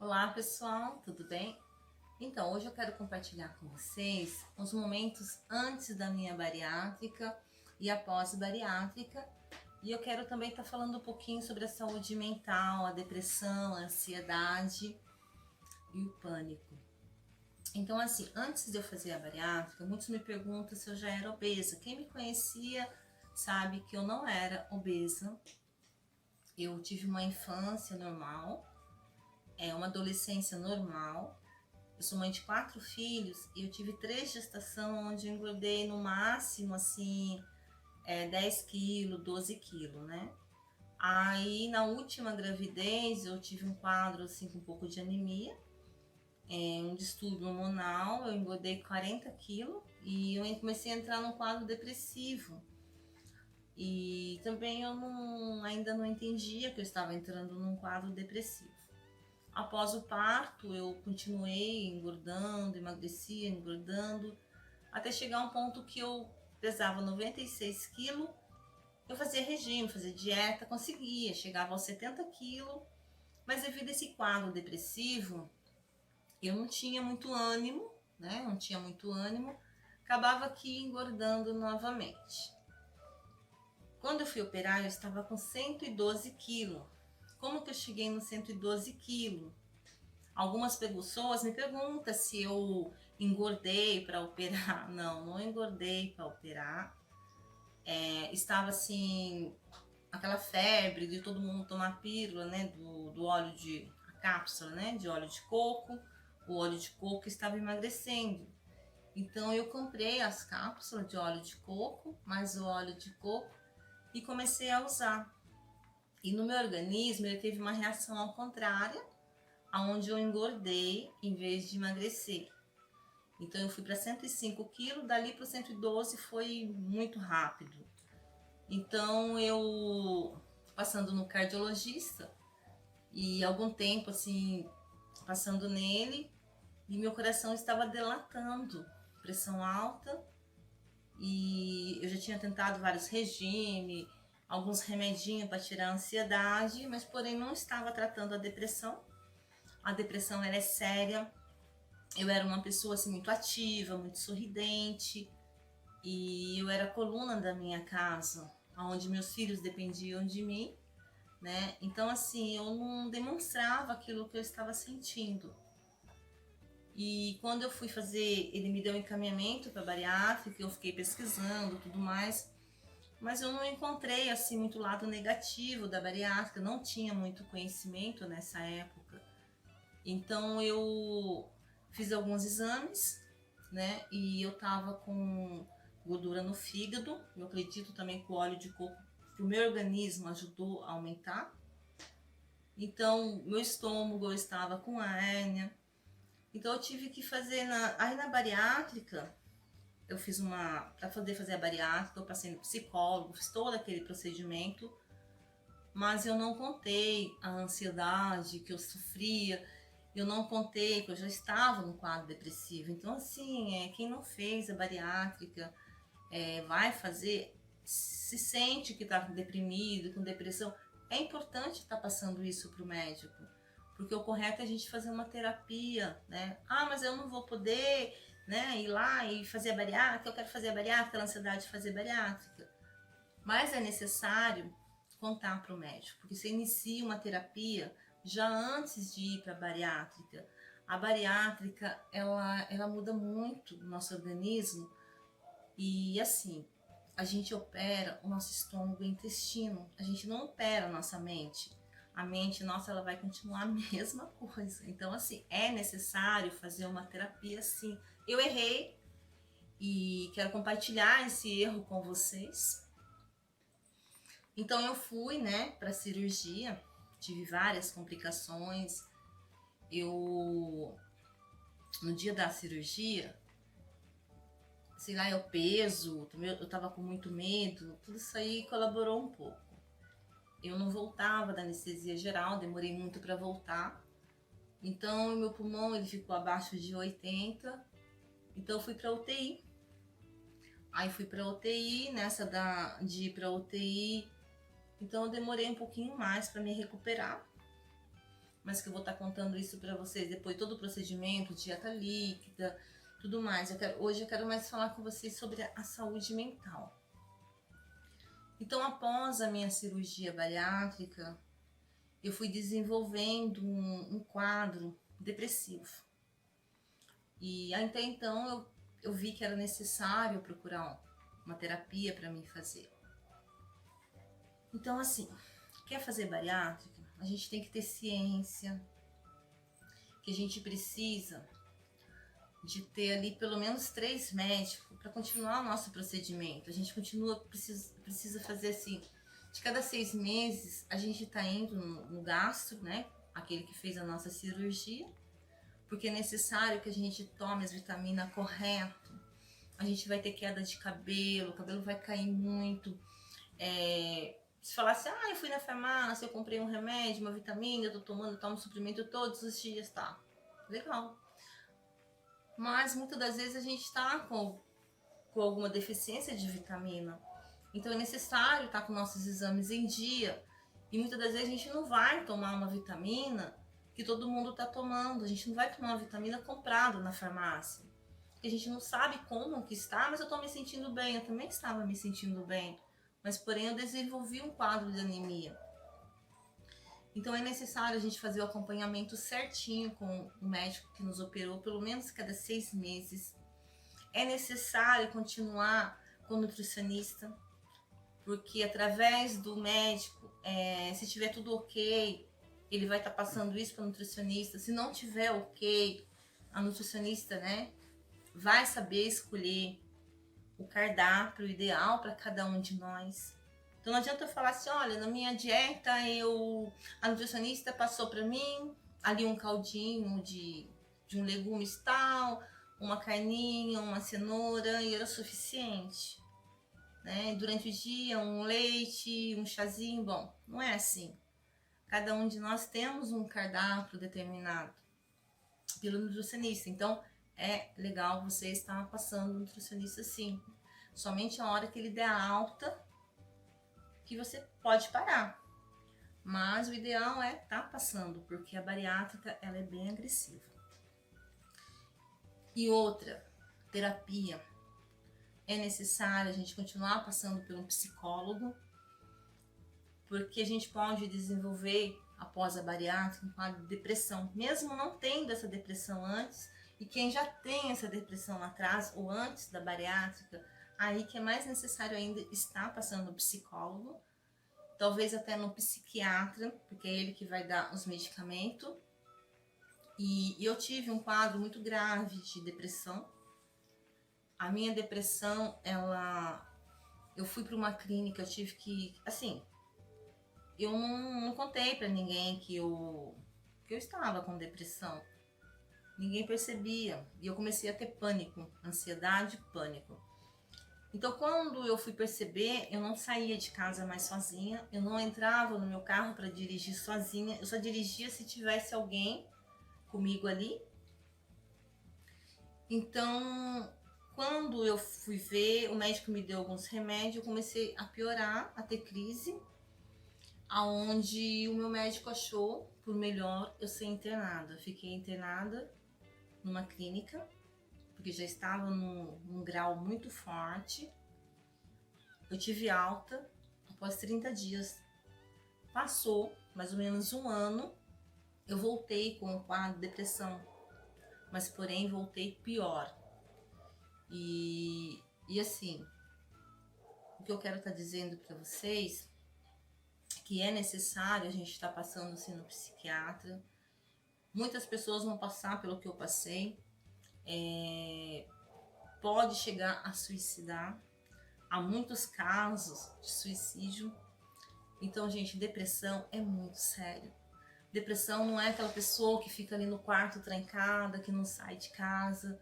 Olá pessoal, tudo bem? Então, hoje eu quero compartilhar com vocês os momentos antes da minha bariátrica e após bariátrica. E eu quero também estar falando um pouquinho sobre a saúde mental, a depressão, a ansiedade e o pânico. Então, assim, antes de eu fazer a bariátrica, muitos me perguntam se eu já era obesa. Quem me conhecia sabe que eu não era obesa. Eu tive uma infância normal, uma adolescência normal. Eu sou mãe de 4 filhos e eu tive 3 gestações onde eu engordei no máximo assim 10 quilos, 12 quilos, né? Aí na última gravidez eu tive um quadro assim com um pouco de anemia, um distúrbio hormonal, eu engordei 40 quilos e eu comecei a entrar num quadro depressivo. E também ainda não entendia que eu estava entrando num quadro depressivo. Após o parto, eu continuei engordando, emagrecia, engordando, até chegar a um ponto que eu pesava 96 quilos, eu fazia regime, fazia dieta, conseguia, chegava aos 70 quilos, mas devido a esse quadro depressivo, eu não tinha muito ânimo, né? Não tinha muito ânimo, acabava aqui engordando novamente. Quando eu fui operar, eu estava com 112 quilos. Como que eu cheguei no 112 quilos? Algumas pessoas me perguntam se eu engordei para operar. Não, não engordei para operar. Estava assim, aquela febre de todo mundo tomar pílula, né? Do óleo de a cápsula, né? De óleo de coco. O óleo de coco estava emagrecendo. Então eu comprei as cápsulas de óleo de coco, mais o óleo de coco e comecei a usar. E no meu organismo ele teve uma reação ao contrário, aonde eu engordei em vez de emagrecer. Então eu fui para 105 quilos, dali para 112 foi muito rápido. Então eu passando no cardiologista e algum tempo assim passando nele e meu coração estava dilatando, pressão alta e eu já tinha tentado vários regimes, alguns remedinhos para tirar a ansiedade, mas porém não estava tratando a depressão. A depressão ela é séria. Eu era uma pessoa assim muito ativa, muito sorridente e eu era a coluna da minha casa, onde meus filhos dependiam de mim, né? Então assim, eu não demonstrava aquilo que eu estava sentindo. E quando eu fui fazer, ele me deu um encaminhamento para bariátrica, eu fiquei pesquisando, tudo mais, mas eu não encontrei assim muito lado negativo da bariátrica, não tinha muito conhecimento nessa época. Então eu fiz alguns exames, né? E eu tava com gordura no fígado. Eu acredito também que o óleo de coco pro meu organismo ajudou a aumentar. Então, meu estômago eu estava com hérnia. Então eu tive que fazer aí na bariátrica, eu fiz para poder fazer a bariátrica, eu passei no psicólogo, fiz todo aquele procedimento, mas eu não contei a ansiedade que eu sofria. Eu não contei que eu já estava no quadro depressivo. Então, assim, quem não fez a bariátrica vai fazer, se sente que está deprimido, com depressão, é importante estar passando isso para o médico. Porque o correto é a gente fazer uma terapia, né? Ah, mas eu não vou poder, né, ir lá e fazer a bariátrica, eu quero fazer a bariátrica, a ansiedade de fazer a bariátrica. Mas é necessário contar para o médico, porque você inicia uma terapia já antes de ir para a bariátrica. A bariátrica, ela muda muito o nosso organismo e assim, a gente opera o nosso estômago e intestino, a gente não opera a nossa mente. A mente nossa, ela vai continuar a mesma coisa. Então, assim, é necessário fazer uma terapia assim. Eu errei e quero compartilhar esse erro com vocês. Então eu fui, né, para cirurgia, tive várias complicações. Eu no dia da cirurgia, sei lá, o peso, eu tava com muito medo, tudo isso aí colaborou um pouco. Eu não voltava da anestesia geral, demorei muito para voltar. Então o meu pulmão ele ficou abaixo de 80. Então eu fui para UTI. Aí fui para UTI, de ir para UTI. Então eu demorei um pouquinho mais para me recuperar. mas que eu vou estar contando isso para vocês depois, todo o procedimento, dieta líquida, tudo mais. Hoje eu quero mais falar com vocês sobre a saúde mental. Então, após a minha cirurgia bariátrica, eu fui desenvolvendo um quadro depressivo. E até então eu vi que era necessário procurar uma terapia para mim fazer. Então, assim, quer fazer bariátrica? A gente tem que ter ciência que a gente precisa de ter ali pelo menos 3 médicos para continuar o nosso procedimento. A gente precisa fazer assim, de cada 6 meses a gente tá indo no gastro, né? Aquele que fez a nossa cirurgia, porque é necessário que a gente tome as vitaminas correto. A gente vai ter queda de cabelo, o cabelo vai cair muito. Se falar assim, eu fui na farmácia, eu comprei um remédio, uma vitamina, eu tomo suplemento todos os dias, tá? Legal. Mas muitas das vezes a gente tá com alguma deficiência de vitamina. Então é necessário estar com nossos exames em dia. E muitas das vezes a gente não vai tomar uma vitamina que todo mundo está tomando. A gente não vai tomar uma vitamina comprada na farmácia. Porque a gente não sabe como que está, mas eu estou me sentindo bem. Eu também estava me sentindo bem. Mas porém eu desenvolvi um quadro de anemia. Então é necessário a gente fazer o acompanhamento certinho com o médico que nos operou, pelo menos cada 6 meses. É necessário continuar com o nutricionista, porque através do médico, se tiver tudo ok, ele vai estar passando isso para o nutricionista. Se não tiver ok, a nutricionista, né, vai saber escolher o cardápio ideal para cada um de nós. Então não adianta eu falar assim, olha, na minha dieta a nutricionista passou para mim ali um caldinho de um legumes tal, uma carninha, uma cenoura, e era o suficiente. Né? Durante o dia, um leite, um chazinho, bom, não é assim. Cada um de nós temos um cardápio determinado pelo nutricionista. Então, é legal você estar passando o nutricionista sim. Somente a hora que ele der a alta que você pode parar. Mas o ideal é estar passando, porque a bariátrica ela é bem agressiva. E outra, terapia. É necessário a gente continuar passando por um psicólogo, porque a gente pode desenvolver, após a bariátrica, um quadro de depressão, mesmo não tendo essa depressão antes, e quem já tem essa depressão lá atrás ou antes da bariátrica, aí que é mais necessário ainda estar passando no psicólogo, talvez até no psiquiatra, porque é ele que vai dar os medicamentos. E eu tive um quadro muito grave de depressão. A minha depressão, eu fui para uma clínica, eu tive que, assim, eu não contei para ninguém que eu estava com depressão. Ninguém percebia. E eu comecei a ter pânico, ansiedade, pânico. Então, quando eu fui perceber, eu não saía de casa mais sozinha, eu não entrava no meu carro para dirigir sozinha, eu só dirigia se tivesse alguém comigo ali. Então, quando eu fui ver, o médico me deu alguns remédios, eu comecei a piorar, a ter crise, aonde o meu médico achou por melhor eu ser internada. Eu fiquei internada numa clínica, porque já estava num grau muito forte. Eu tive alta após 30 dias. Passou mais ou menos um ano, eu voltei com o quadro de depressão, mas porém voltei pior. E assim, o que eu quero estar dizendo para vocês é que é necessário a gente estar passando assim no psiquiatra. Muitas pessoas vão passar pelo que eu passei. Pode chegar a suicidar. Há muitos casos de suicídio. Então, gente, depressão é muito sério. Depressão não é aquela pessoa que fica ali no quarto trancada, que não sai de casa.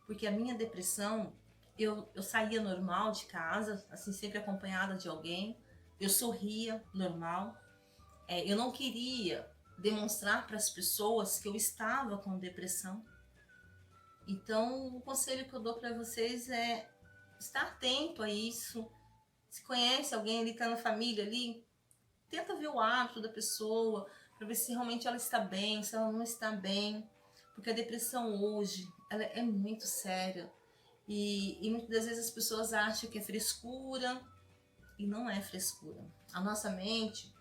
Porque a minha depressão, eu saía normal de casa, assim, sempre acompanhada de alguém. Eu sorria normal. Eu não queria demonstrar para as pessoas que eu estava com depressão. Então, o conselho que eu dou para vocês é estar atento a isso. Se conhece alguém ali, está na família ali, tenta ver o hábito da pessoa, para ver se realmente ela está bem, se ela não está bem, porque a depressão hoje, ela é muito séria, e muitas das vezes as pessoas acham que é frescura, e não é frescura. A nossa mente,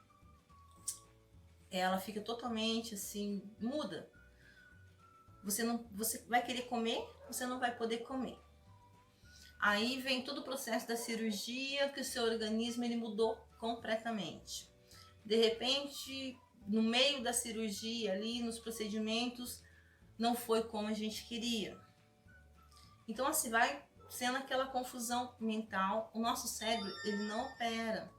ela fica totalmente assim, muda. Você vai querer comer, você não vai poder comer. Aí vem todo o processo da cirurgia, que o seu organismo ele mudou completamente. De repente, no meio da cirurgia ali, nos procedimentos, não foi como a gente queria. Então assim, vai sendo aquela confusão mental. O nosso cérebro, ele não opera.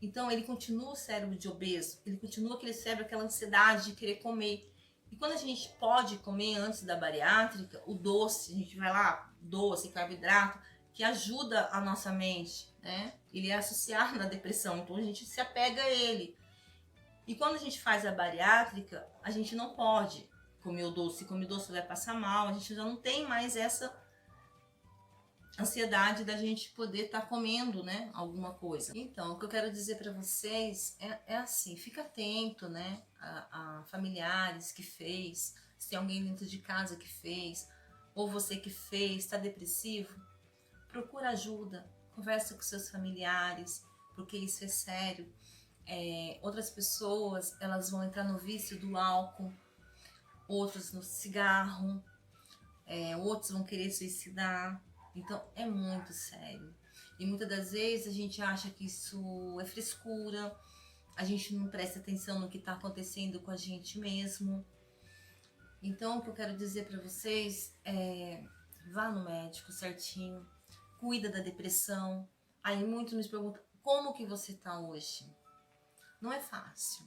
Então ele continua o cérebro de obeso, ele continua aquele cérebro, aquela ansiedade de querer comer. E quando a gente pode comer antes da bariátrica, o doce, a gente vai lá, doce, carboidrato, que ajuda a nossa mente, né? Ele é associado na depressão, então a gente se apega a ele. E quando a gente faz a bariátrica, a gente não pode comer o doce. Se comer doce vai passar mal, a gente já não tem mais essa ansiedade da gente poder estar comendo, né, alguma coisa. Então, o que eu quero dizer para vocês é assim, fica atento, né, a familiares que fez, se tem alguém dentro de casa que fez, ou você que fez, está depressivo, procura ajuda, conversa com seus familiares, porque isso é sério. Outras pessoas, elas vão entrar no vício do álcool, outros no cigarro, outros vão querer suicidar. Então é muito sério. E muitas das vezes a gente acha que isso é frescura, a gente não presta atenção no que está acontecendo com a gente mesmo. Então o que eu quero dizer para vocês é: vá no médico certinho, cuida da depressão. Aí muitos me perguntam, como que você está hoje? Não é fácil.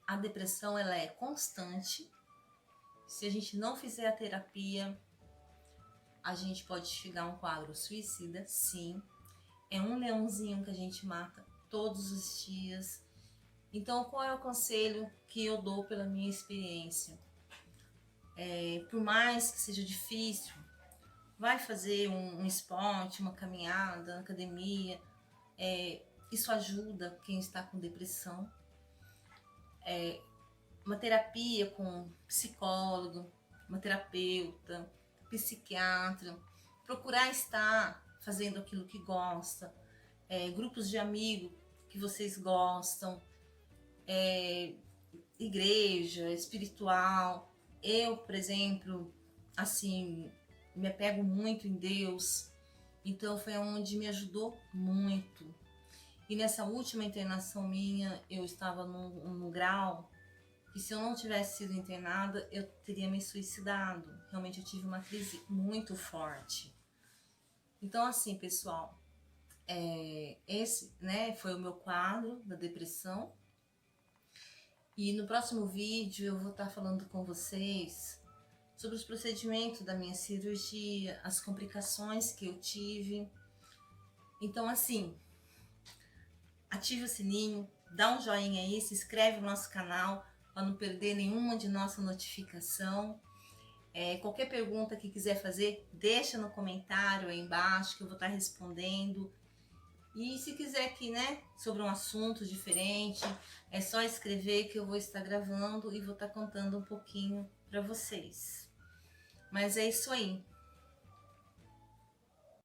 A depressão, ela é constante. Se a gente não fizer a terapia, a gente pode chegar a um quadro suicida, sim. É um leãozinho que a gente mata todos os dias. Então, qual é o conselho que eu dou pela minha experiência? Por mais que seja difícil, vai fazer um esporte, uma caminhada na academia. Isso ajuda quem está com depressão. Uma terapia com psicólogo, uma terapeuta, psiquiatra, procurar estar fazendo aquilo que gosta, grupos de amigos que vocês gostam, igreja, espiritual. Eu, por exemplo, assim, me apego muito em Deus, então foi onde me ajudou muito. E nessa última internação minha, eu estava num grau que, se eu não tivesse sido internada, eu teria me suicidado. Realmente eu tive uma crise muito forte. Então assim, pessoal, esse, né, foi o meu quadro da depressão. E no próximo vídeo eu vou estar falando com vocês sobre os procedimentos da minha cirurgia, as complicações que eu tive. Então assim, ative o sininho, dá um joinha aí, se inscreve no nosso canal para não perder nenhuma de nossa notificação. Qualquer pergunta que quiser fazer, deixa no comentário aí embaixo que eu vou estar respondendo. E se quiser aqui, né, sobre um assunto diferente, é só escrever que eu vou estar gravando e vou estar contando um pouquinho para vocês. Mas é isso aí.